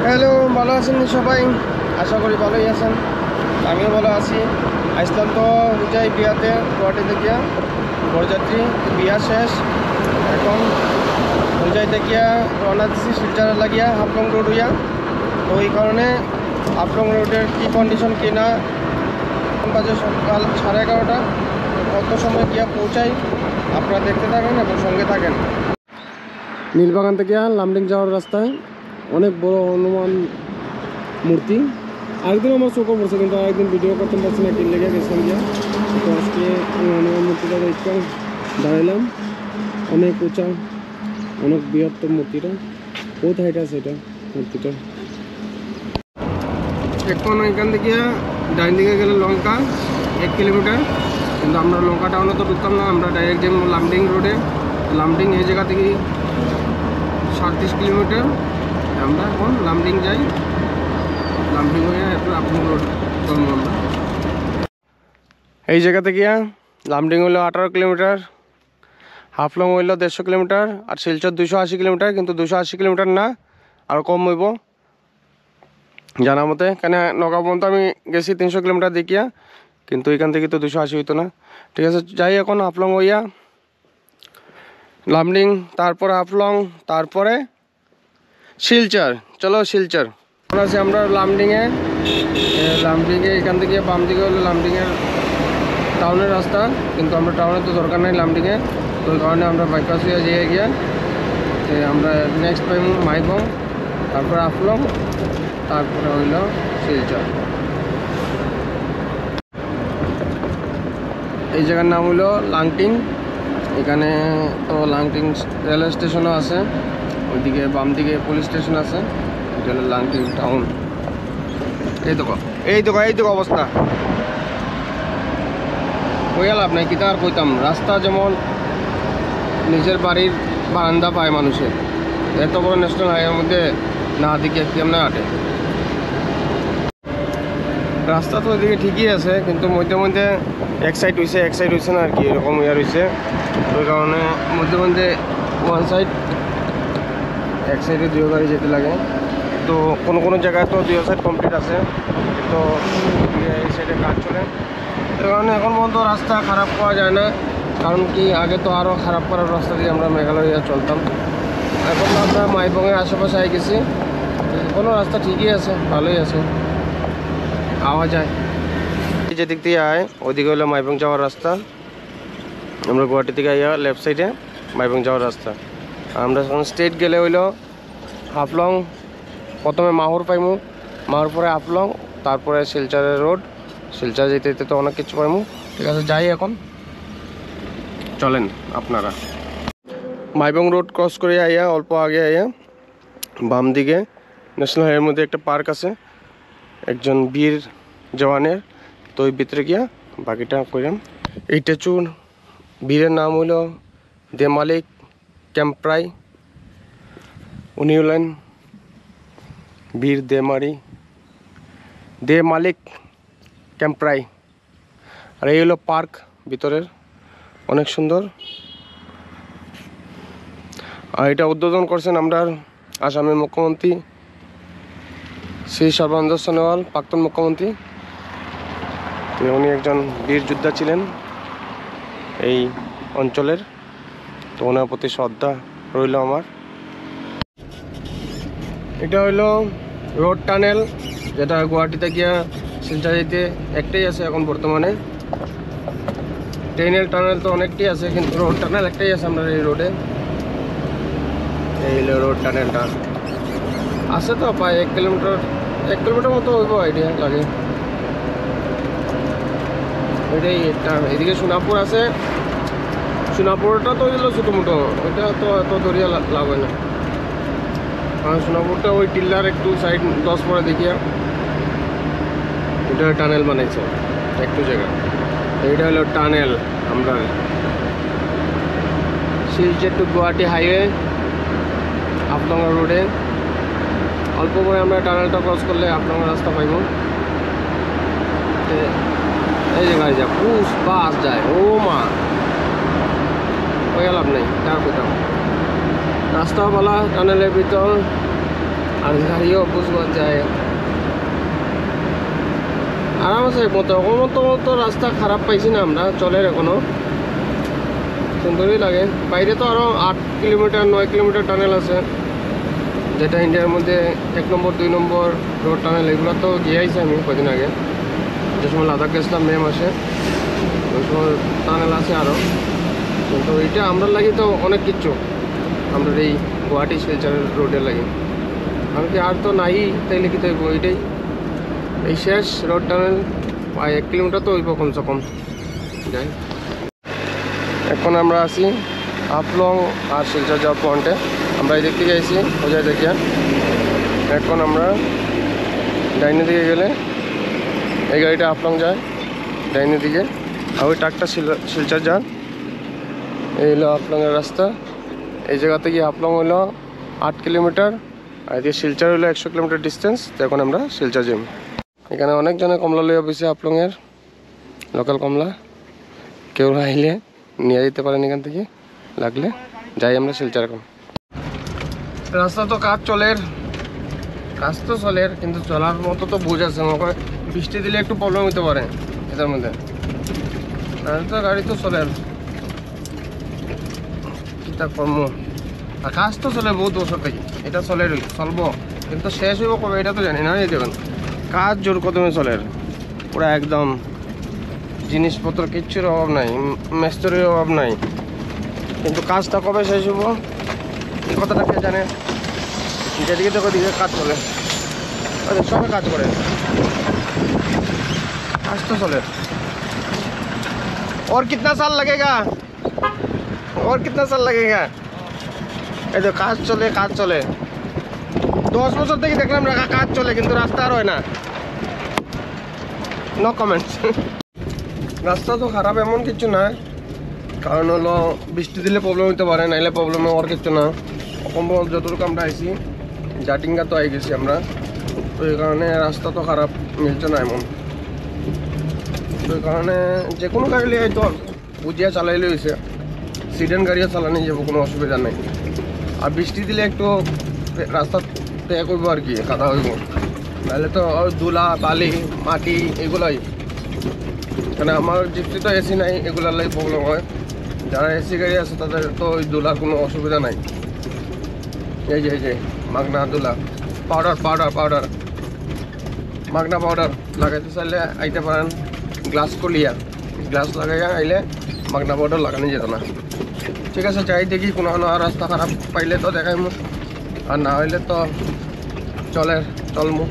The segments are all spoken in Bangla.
হ্যালো, ভালো আছেন সবাই? আশা করি ভালোই আছেন। আমিও ভালো আছি। আসলাম তো উজাই বিয়াতে, গুয়াহাটিতে গিয়া বরযাত্রী বিয়া শেষ। এখন উজাইতে গিয়া রওনা দিচ্ছি শিলচর লাগিয়া হাফলং রোড হইয়া। তো এই কারণে হাফলং রোডের কী কন্ডিশন কিনা বাজে সকাল 11:30। কত সময় গিয়া পৌঁছাই আপনারা দেখতে থাকেন এবং সঙ্গে থাকেন। নীলবাগান থেকে লামডিং যাওয়ার রাস্তায় অনেক বড় হনুমান মূর্তি। আরেকদিন আমার চোখও পড়ছে, কিন্তু আরেকদিন ভিডিও করতে পারছি না, কিন লেগে গেছিলাম গিয়া। তো আজকে হনুমান মূর্তিটা দেখতে দাঁড়াইলাম। অনেক উঁচা, অনেক বৃহত্তর মূর্তিটা। বহুত হাইট আছে এটা মূর্তিটা। এখন এখান থেকে ডাইন দিকে গেলে লঙ্কা 1 কিলোমিটার, কিন্তু আমরা লঙ্কা টাউনে তো ঢুকতাম না, আমরা ডাইরেক্ট যাবো লামডিং রোডে। লামডিং এই জায়গা থেকে 37 কিলোমিটার। আমরা এখন লামডিং যাই, লামডিং হয়ে একটু হাফলং রোড চলবো আমরা। এই জায়গা থেকে লামডিং হইলো 18 কিলোমিটার, হাফলং হইলো 150 কিলোমিটার, আর শিলচর 280 কিলোমিটার। কিন্তু 280 কিলোমিটার না, আর কম হইব জানা মতে। কেন নগা পর্যন্ত আমি গেছি 300 কিলোমিটার দেখিয়া, কিন্তু এখান থেকে তো 280 হইতো না। ঠিক আছে, যাই এখন হাফলং হইয়া লামডিং, তারপরে হাফলং, তারপরে শিলচর। চলো শিলচর। এখন আছি আমরা লামডিংয়ে। এখান থেকে বাম দিকে হলো লামডিংয়ের টাউনের রাস্তা, কিন্তু আমরা টাউনে তো দরকার নেই লামডিংয়ে। তো ওই কারণে আমরা বাইপাস হয়ে যেয়ে গিয়ে আমরা নেক্সট পাইম মাইবং, তারপরে হাফলং, তারপরে হইল শিলচর। এই জায়গার নাম হইল লাংটিং। এখানে তো লাংটিং রেলওয়ে স্টেশনও আছে, ওইদিকে বাম দিকে পুলিশ স্টেশন আছে। এটা হলো লাংটিং টাউন। এই দেখো অবস্থা। কইয়া লাভ নাই, কিতা আর কইতাম। রাস্তা যেমন নিজের বাড়ির বারান্দা পায় মানুষের, এত বড় ন্যাশনাল হাইওয়ের মধ্যে না দিকে কেমনে আটে। রাস্তা তো ওইদিকে ঠিকই আছে, কিন্তু মধ্যে মধ্যে এক সাইড হয়েছে না আর কি, এরকম ইয়ার হয়েছে। ওই কারণে মধ্যে মধ্যে এক সাইডে 2 গাড়ি যেতে লাগে। তো কোনো জায়গায় তো 2 সাইড কমপ্লিট আছে, তো এই সাইডে কাজ চলে। এই কারণে এখন পর্যন্ত রাস্তা খারাপ করা যায় না, কারণ কি আগে তো আরও খারাপ করার রাস্তা দিয়ে আমরা মেঘালয় চলতাম। এখন তো আমরা মাইবংয়ের আশেপাশে আই গেছি, কোনো রাস্তা ঠিকই আছে, ভালোই আছে, আওয়া যায়। যেদিক দিয়ে আয় ওইদিকে হলো মাইবং যাওয়ার রাস্তা। আমরা গুয়াহাটি থেকে আইয়া লেফট সাইডে মাইবং যাওয়ার রাস্তা। আমরা যখন স্ট্রেট গেলে হইলো হাফলং, প্রথমে মাহুর পাইমু, মাহুর পরে হাফলং, তারপরে শিলচরের রোড। শিলচর যেতে যেতে তো অনেক কিছু পাইমু। ঠিক আছে, যাই এখন, চলেন আপনারা। মাইবং রোড ক্রস করে আইয়া অল্প আগে আইয়া বাম দিকে ন্যাশনাল হাইওয়ের মধ্যে একটা পার্ক আছে একজন বীর জওয়ানের। তো ওই ভিতরে গিয়া বাকিটা কইলাম। এই স্ট্যাচুর বীরের নাম হইল দে মালিক ক্যাম্প্রাই। উনি হলেন বীর দে মালিক ক্যাম্প্রাই। আর এই হলো পার্ক ভিতরের, অনেক সুন্দর। আর এটা উদ্বোধন করছেন আমরা আসামের মুখ্যমন্ত্রী শ্রী সর্বানন্দ সোনোয়াল, প্রাক্তন মুখ্যমন্ত্রী। উনি একজন বীর যোদ্ধা ছিলেন এই অঞ্চলের, তো ওনার প্রতি শ্রদ্ধা রইল আমার। এটা হইলো রোড টানেল, যেটা গুয়াহাটিতে গিয়া শিলচর যেতে একটাই আছে এখন বর্তমানে। ট্রেনের টানেল তো অনেকটাই আছে, কিন্তু রোড টানেল একটাই আছে আমরা এই রোডে। এই হলো রোড টানেলটা আছে তো প্রায় 1 কিলোমিটার মতো হইব আইডিয়া লাগে। এটাই এদিকে সোনাপুর আছে, সোনাপুরটা তো হইলো ছোটো মোটো, ওইটা তো এত দরিয়া লাভ হয় না। কারণ সোনাপুরটা ওই টিল্লার একটু সাইড 10 পরে দেখিয়া এটা টানেল বানাইছে একটু জায়গা। এইটা হলো টানেল আমরা শিলচর টু গুয়াহাটি হাইওয়ে হাফলং রোডে। অল্প করে আমরা টানেলটা ক্রস করলে হাফলং রাস্তা পাইব। এই জায়গায় যা পুষ বাস যায়, ও মা ওই লাভ নেই, তার কোথাও রাস্তা বলা টানেলের ভিতর আর গাড়িও বুঝবো যায় আরাম আছে মতো তো রাস্তা খারাপ পাইছি না আমরা চলে এখনো সুন্দরই লাগে বাইরে তো আরও 8 কিলোমিটার 9 কিলোমিটার টানেল আছে যেটা ইন্ডিয়ার মধ্যে 1 নম্বর 2 নম্বর রোড টানেল এগুলো তো গিয়ে আইছি আমি কদিন আগে যে সময় লাদাখ গেছিলাম মে মাসে ওই সময় টানেল আছে আরও কিন্তু এটা আমরা লাগি তো অনেক কিচ্ছু আমরা এই গুয়াহাটি শিলচরের রোডে লাগে আমি কি আর তো নাই তাইলে কি থাকবো এইটাই এই শেষ রোড টানেল 1 কিলোমিটার তো হইব কমসে কম যাই এখন আমরা আছি হাফলং আর শিলচর যাওয়ার পয়েন্টে আমরা এই দিক থেকে আইছি ওজায় দেখিয়া এখন আমরা ডাইনে দিকে গেলে এই গাড়িটা হাফলং যায় ডাইনে দিকে আর ওই ট্রাকটা শিলচর যায় এই হলো হাফলংয়ের রাস্তা এই জায়গা থেকে হাফলং হলো 8 কিলোমিটার আর এদিকে শিলচর হলো 100 কিলোমিটার ডিস্টেন্স তো এখন আমরা শিলচর যাই এখানে অনেকজনে কমলা লইয়া বসে হাফলংয়ের লোকাল কমলা কেউ আইলে নিয়ে যেতে পারেন এখান থেকে লাগলে যাই আমরা শিলচর এখন রাস্তা তো কাজ চলে কিন্তু চলার মতো তো বুঝ আছে আমাকে বৃষ্টি দিলে একটু প্রবলেম হতে পারে এটার মধ্যে তো গাড়ি তো চলে ঠিকঠাক কর্ম আর কাজ তো চলে বহুত বছর থেকে এটা চলবো কিন্তু শেষ হইব কবে এটা তো জানি না এই দেখুন কাজ জোর কদমে চলে পুরা একদম জিনিসপত্র কিচ্ছুর অভাব নাই মেস্তরির অভাব নাই কিন্তু কাজটা কবে শেষ হইব এই কথাটা কে জানে যেদিকে দেখো দিকে কাজ চলে সবাই কাজ করে কাজ তো চলে और कितना साल लगेगा এই তো কাজ চলে 10 বছর থেকে দেখলাম কাজ চলে কিন্তু রাস্তা আর হয় না নো কমেন্টস রাস্তা তো খারাপ এমন কিছু না কারণ হলো বৃষ্টি দিলে প্রবলেম হতে পারে নাইলে প্রবলেম হওয়ার কিছু না অসম্ভব যতটুকু আমরা আইছি জাটিঙ্গা তো আই গেছি আমরা তো এই কারণে রাস্তা তো খারাপ মিলছে না এমন তো এই কারণে যে কোনো গাড়ি লিয়ে তো বুঝিয়া চালাইলে হয়েছে সিডেন গাড়িও চালানি যাবো কোনো অসুবিধা নেই আর বৃষ্টি দিলে একটু রাস্তা তৈরি করবো আর কি কাদা হইব নাহলে তো ধুলা বালি মাটি এগুলোই কারণ আমার জিপসি তো এসি নাই এগুলোর লাগে প্রবলেম হয় যারা এসি গাড়ি আছে তাদের তো ওই ধুলার কোনো অসুবিধা নাই এই যে মাগনা ধুলা পাউডার মাগনা পাউডার লাগাইতে চাইলে আইতে পারেন গ্লাস লাগাইয়া আইলে মাগনা পাউডার লাগানো যেত না ঠিক আছে যাই দেখি কোনো রাস্তা খারাপ পাইলে তো দেখাইমু আর না হইলে তো চলমু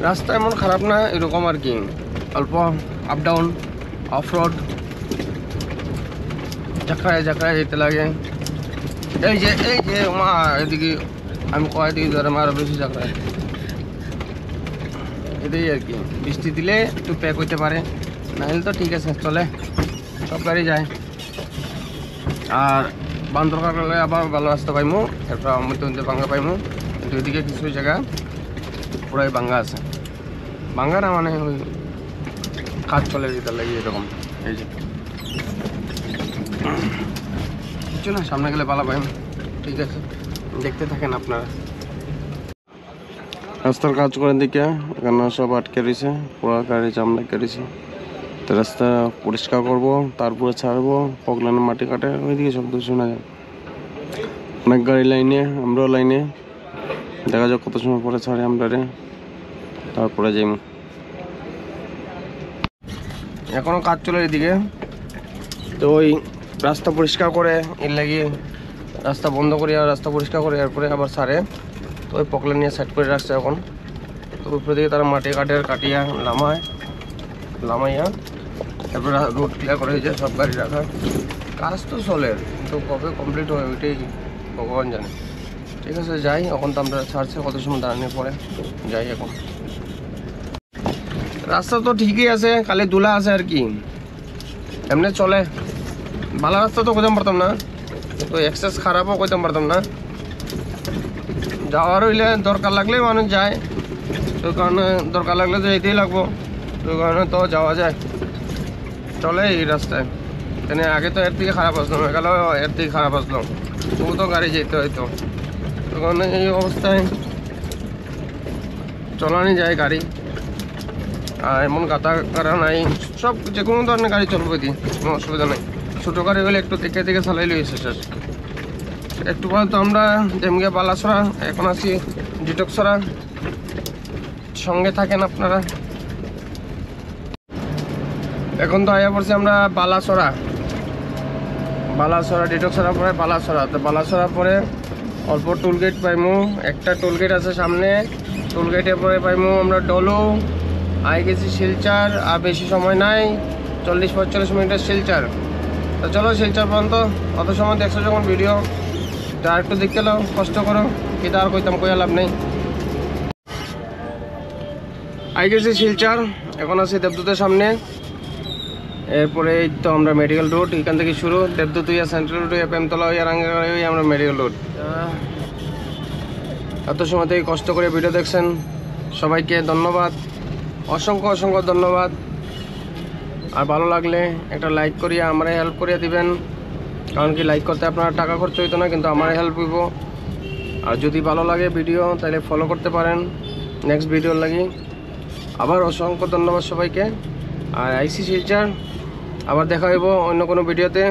রাস্তা এমন খারাপ না এরকম আর কি অল্প আপ ডাউন অফ রোড ঝাঁকড়ায় যেতে লাগে এই যে মা এদিকে আমি কয়েকদিকে ধরে আরো বেশি ঝাঁকড়ায় এটাই আর কি বৃষ্টি দিলে একটু প্যাক হইতে পারে নাহলে তো ঠিক আছে চলে সব গাড়ি যায় আর বান দরকার করলে আবার ভালো রাস্তা পাইমু এরপর মধ্যে ভাঙ্গা পাইমু কিন্তু এদিকে কিছু জায়গা পুরাই ভাঙ্গা আছে ভাঙ্গা না মানে ওই কাজ চলে যেতে লাগে এরকম এই যে কিছু না সামনে গেলে ভালো পাইম ঠিক আছে দেখতে থাকেন আপনারা রাস্তার কাজ করেন দিকে এখানে সব আটকে রয়েছে পুরো গাড়ি জাম লাগিয়ে রয়েছে তো রাস্তা পরিষ্কার করবো তারপরে ছাড়বো পগলানের মাটি কাটে ওইদিকে শব্দ শোনা যায় অনেক গাড়ি লাইনে আমরাও লাইনে দেখা যাক কত সময় পরে ছাড়ে আমরা তারপরে যাই এখনো কাজ চলে এদিকে তো ওই রাস্তা পরিষ্কার করে এর লাগিয়ে রাস্তা বন্ধ করে আর রাস্তা পরিষ্কার করে এরপরে আবার ছাড়ে তো ওই পকলা নিয়ে সাইড করে রাখছে এখন তো উপরে দিকে তারা মাটি কাটিয়া লামাইয়া তারপরে রোড ক্লিয়ার করে হয়েছে সব গাড়ি রাখা কাজ তো চলে তো কবে কমপ্লিট হয় ওইটাই ভগবান জানে ঠিক আছে যাই এখন তো আমরা ছাড়ছে কত সময় দাঁড়ানোর পরে যাই এখন রাস্তা তো ঠিকই আছে খালি দুলা আছে আর কি এমনি চলে ভালো রাস্তা তো কইতাম পারতাম না তো এক্সেস খারাপও কইতাম পারতাম না যাওয়ার হইলে দরকার লাগলে মানুষ যায় তো কারণে দরকার লাগলে তো যেতেই লাগবো তো কারণে তো যাওয়া যায় চলে এই রাস্তায় এখানে আগে তো এর থেকে খারাপ আসলাম এখানেও এর থেকে খারাপ আসলাম তবু তো গাড়ি যেতে হয়তো তখন এই অবস্থায় চলানি যায় গাড়ি, আর এমন গাতা কারা নাই, সব যে কোনো ধরনের গাড়ি চলবে দি, কোনো অসুবিধা নেই। ছোটো গাড়ি হলে একটু দেখে দেখে চালাই লইছে শেষ। একটু পর তো আমরা যেমন বালাসরা, এখন আছি ডিটক্সরা, সঙ্গে থাকেন আপনারা। এখন তো আয়া পড়ছি আমরা বালাসরা ডিটক্সরা পরে বালাসরা। তো বালাসরা পরে অল্প টোলগেট পাইমু, একটা টোলগেট আছে সামনে, টোলগেটের পরে পাইমু আমরা ডলো, আই গেছি শিলচার, আর বেশি সময় নাই, 40-45 মিনিটের শিলচার। তো চলো শিলচার পর্যন্ত, অত সময় দেখছো যখন ভিডিও, তা একটু দেখতে লাও, কষ্ট করো, কিন্তু আর কইতাম কইয়া লাভ নেই। আই গেছি শিলচার, এখন আছি দেবদূতের সামনে। এরপরে এই তো আমরা মেডিকেল রোড, এখান থেকে শুরু, দেবদূত হইয়া সেন্ট্রাল রোড হইয়া প্রেমতলা হইয়া রাঙ্গাগাড়ি হইয়া আমরা মেডিকেল রোড। এত সময় থেকে কষ্ট করে ভিডিও দেখছেন, সবাইকে ধন্যবাদ, অসংখ্য অসংখ্য ধন্যবাদ। আর ভালো লাগলে একটা লাইক করিয়া আমারে হেল্প করিয়া দিবেন, কারণ কি লাইক করতে আপনারা টাকা খরচ হইতো না, কিন্তু আমার হেল্প হইব। আর যদি ভালো লাগে ভিডিও তাহলে ফলো করতে পারেন নেক্সট ভিডিওর লাগি। আবার অসংখ্য ধন্যবাদ সবাইকে। আর আইসি শিলচার, আবার দেখা হইব অন্য কোনো ভিডিওতে।